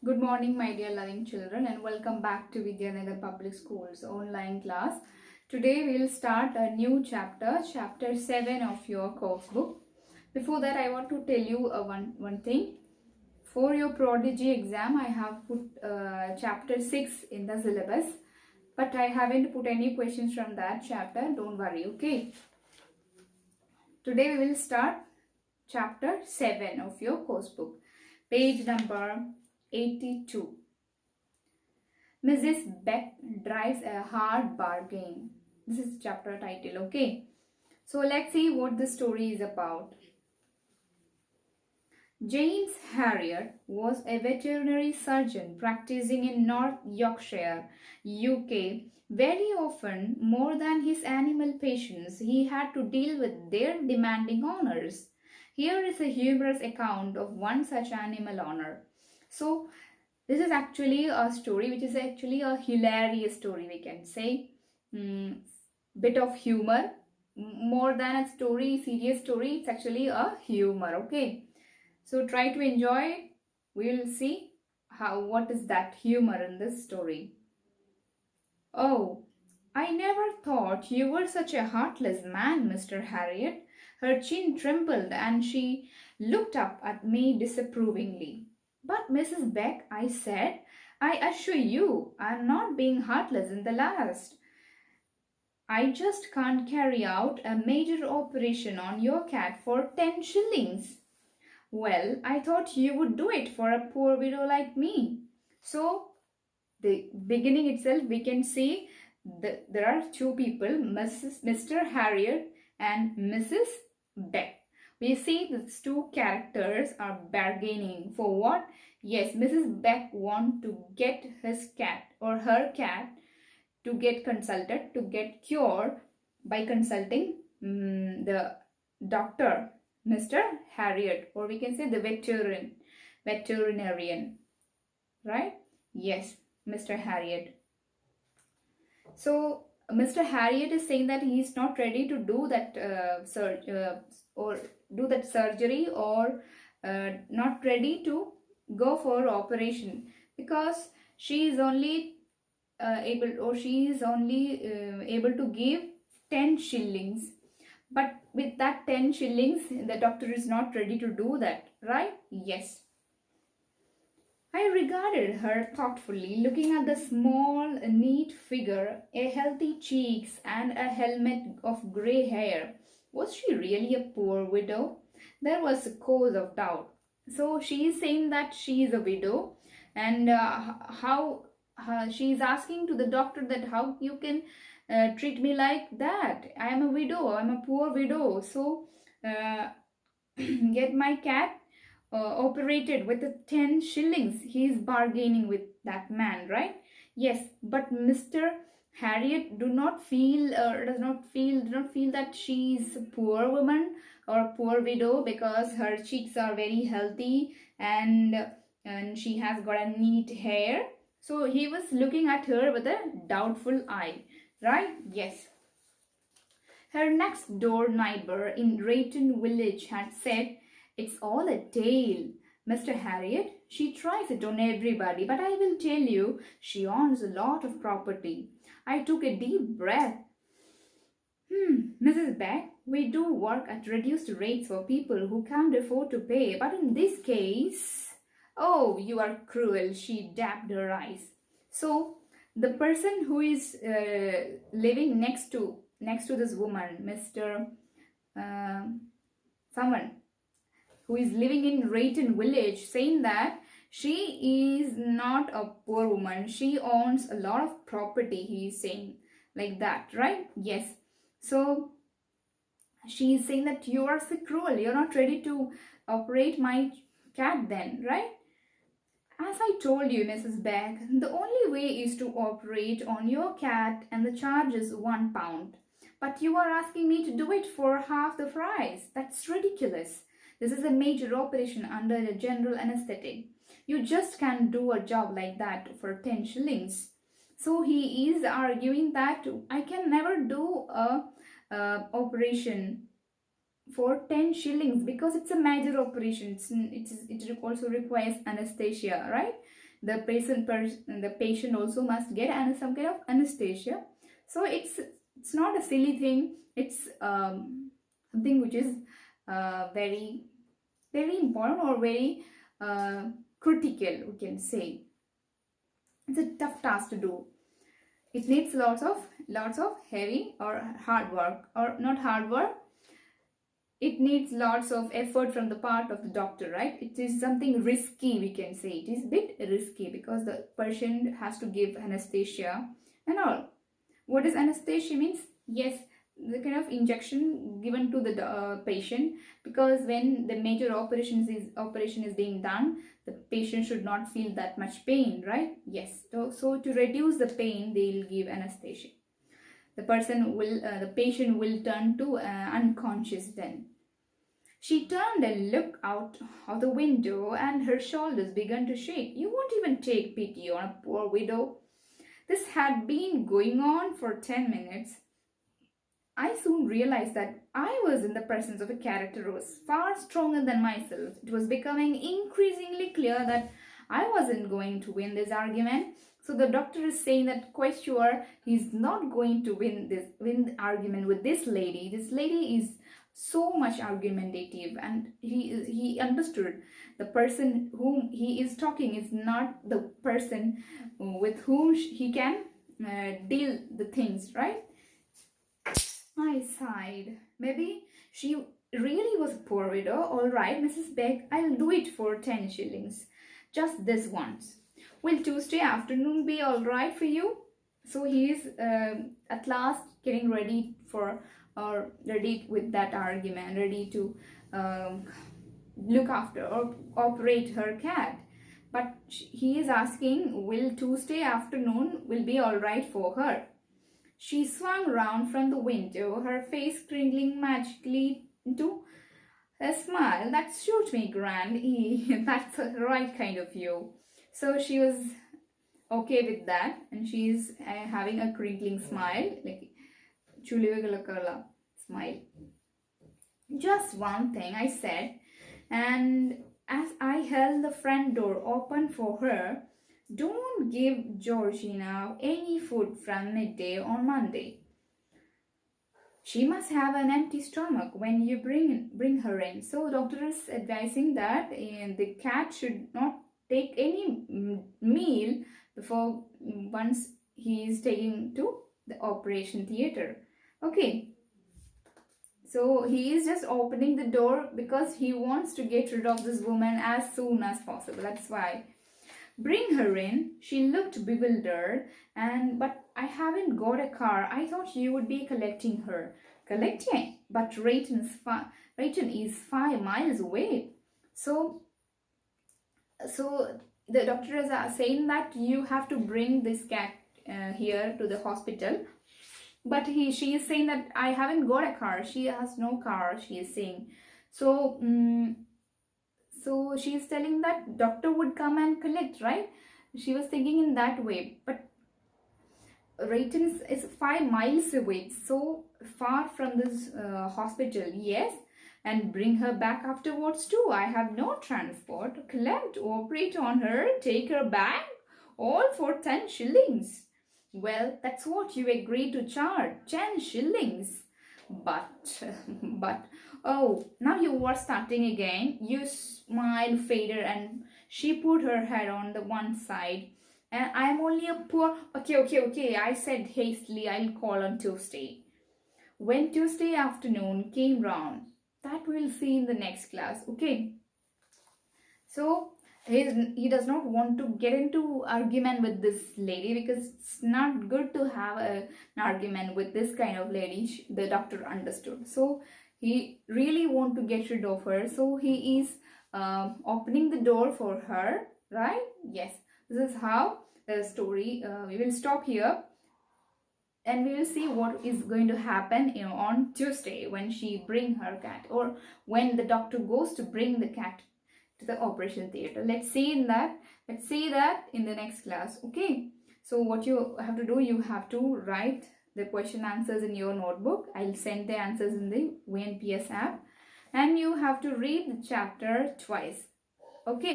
Good morning, my dear loving children, and welcome back to Vidyanagar Public School's online class. Today, we'll start a new chapter, chapter 7 of your course book. Before that, I want to tell you one thing. For your prodigy exam, I have put chapter 6 in the syllabus, but I haven't put any questions from that chapter. Don't worry, okay? Today, we will start chapter 7 of your course book, page number 82. Mrs. Beck drives a hard bargain. This is chapter title, okay? So let's see what the story is about. James Harriet was a veterinary surgeon practicing in North Yorkshire, UK. Very often, more than his animal patients, he had to deal with their demanding owners. Here is a humorous account of one such animal owner. So, this is actually a story which is actually a hilarious story, we can say. Bit of humor. More than a story, serious story, it's actually a humor, okay? So try to enjoy. We will see what is that humor in this story. Oh, I never thought you were such a heartless man, Mr. Harriet. Her chin trembled and she looked up at me disapprovingly. But Mrs. Beck, I said, I assure you, I'm not being heartless in the last. I just can't carry out a major operation on your cat for 10 shillings. Well, I thought you would do it for a poor widow like me. So, the beginning itself, we can see there are two people, Mr. Harriet and Mrs. Beck. We see these two characters are bargaining for what? Yes, Mrs. Beck want to get his cat or her cat to get consulted, to get cured by consulting the doctor, Mr. Harriet, or we can say the veterinarian, right? Yes, Mr. Harriet. So Mr. Harriet is saying that he is not ready to do that surgery or not ready to go for operation because she is only able to give 10 shillings. But with that 10 shillings, the doctor is not ready to do that, right? Yes. I regarded her thoughtfully, looking at the small, neat figure, a healthy cheeks, and a helmet of grey hair. Was she really a poor widow? There was a cause of doubt. So she is saying that she is a widow, and how she is asking to the doctor that how you can treat me like that. I am a widow. I am a poor widow. So get my cat operated with the 10 shillings. He is bargaining with that man, right? Yes, but Mr. Harriet do not feel that she is a poor woman or a poor widow because her cheeks are very healthy and she has got a neat hair. So he was looking at her with a doubtful eye, right? Yes. Her next door neighbor in Drayton Village had said, "It's all a tale, Mr. Harriet. She tries it on everybody, but I will tell you, she owns a lot of property." I took a deep breath. Mrs. Beck, we do work at reduced rates for people who can't afford to pay, but in this case... Oh, you are cruel, she dabbed her eyes. So, the person who is living next to this woman, Mr. Someone who is living in Drayton Village, saying that she is not a poor woman. She owns a lot of property, he is saying like that, right? Yes. So she is saying that you are so cruel. You're not ready to operate my cat then, right? As I told you, Mrs. Beck, the only way is to operate on your cat and the charge is £1. But you are asking me to do it for half the price. That's ridiculous. This is a major operation under a general anesthetic. You just can't do a job like that for 10 shillings. So he is arguing that I can never do a operation for 10 shillings because it's a major operation. It also requires anesthesia, right? the patient also must get some kind of anesthesia. So it's not a silly thing. It's something which is very very important or very critical, we can say. It's a tough task to do. It needs lots of heavy or hard work, or not hard work, it needs lots of effort from the part of the doctor, right? It is something risky, we can say. It is a bit risky because the patient has to give anesthesia and all. What does anesthesia means? Yes, the kind of injection given to the patient, because when the major operation is being done, the patient should not feel that much pain, right? Yes. So to reduce the pain, they will give anesthesia. The patient will turn to unconscious then. She turned and looked out of the window, and her shoulders began to shake. You won't even take pity on a poor widow. This had been going on for 10 minutes. I soon realized that I was in the presence of a character who was far stronger than myself. It was becoming increasingly clear that I wasn't going to win this argument. So the doctor is saying that quite sure he's not going to win the argument with this lady. This lady is so much argumentative, and he understood the person whom he is talking is not the person with whom he can deal the things, right? I sighed. Maybe she really was a poor widow. All right, Mrs. Beck, I'll do it for 10 shillings. Just this once. Will Tuesday afternoon be all right for you? So he is at last getting ready for, or ready with that argument, ready to look after or operate her cat. But he is asking, will Tuesday afternoon will be all right for her? She swung round from the window, her face crinkling magically into a smile. That suits me, Grand. That's the right kind of you. So she was okay with that, and she's having a crinkling smile, like chulivagalakala smile. Just one thing, I said, and as I held the front door open for her, don't give Georgina any food from midday on Monday. She must have an empty stomach when you bring her in. So doctor is advising that the cat should not take any meal before once he is taken to the operation theater. Okay. So he is just opening the door because he wants to get rid of this woman as soon as possible. That's why. Bring her in. She looked bewildered, but I haven't got a car. I thought you would be collecting her. Collecting? But Rayton is 5 miles away. So the doctor is saying that you have to bring this cat here to the hospital. But she is saying that I haven't got a car. She has no car, she is saying. So she is telling that doctor would come and collect, right? She was thinking in that way. But Rayton is 5 miles away, so far from this hospital, yes. And bring her back afterwards too. I have no transport. Collect, operate on her, take her back, all for 10 shillings. Well, that's what you agreed to charge, 10 shillings. But, oh, now you are starting again. You smile faded, and she put her head on the one side. And I am only a poor... Okay, I said hastily, I'll call on Tuesday. When Tuesday afternoon came round, that we'll see in the next class, okay? So, he does not want to get into argument with this lady because it's not good to have an argument with this kind of lady. The doctor understood. So he really want to get rid of her. So he is opening the door for her, right? Yes, this is how the story. We will stop here, and we will see what is going to happen, on Tuesday when she bring her cat, or when the doctor goes to bring the cat to the operation theater. Let's see that in the next class. Okay, so what you have to do, you have to write the question answers in your notebook. I'll send the answers in the WNPS app, and you have to read the chapter twice. Okay.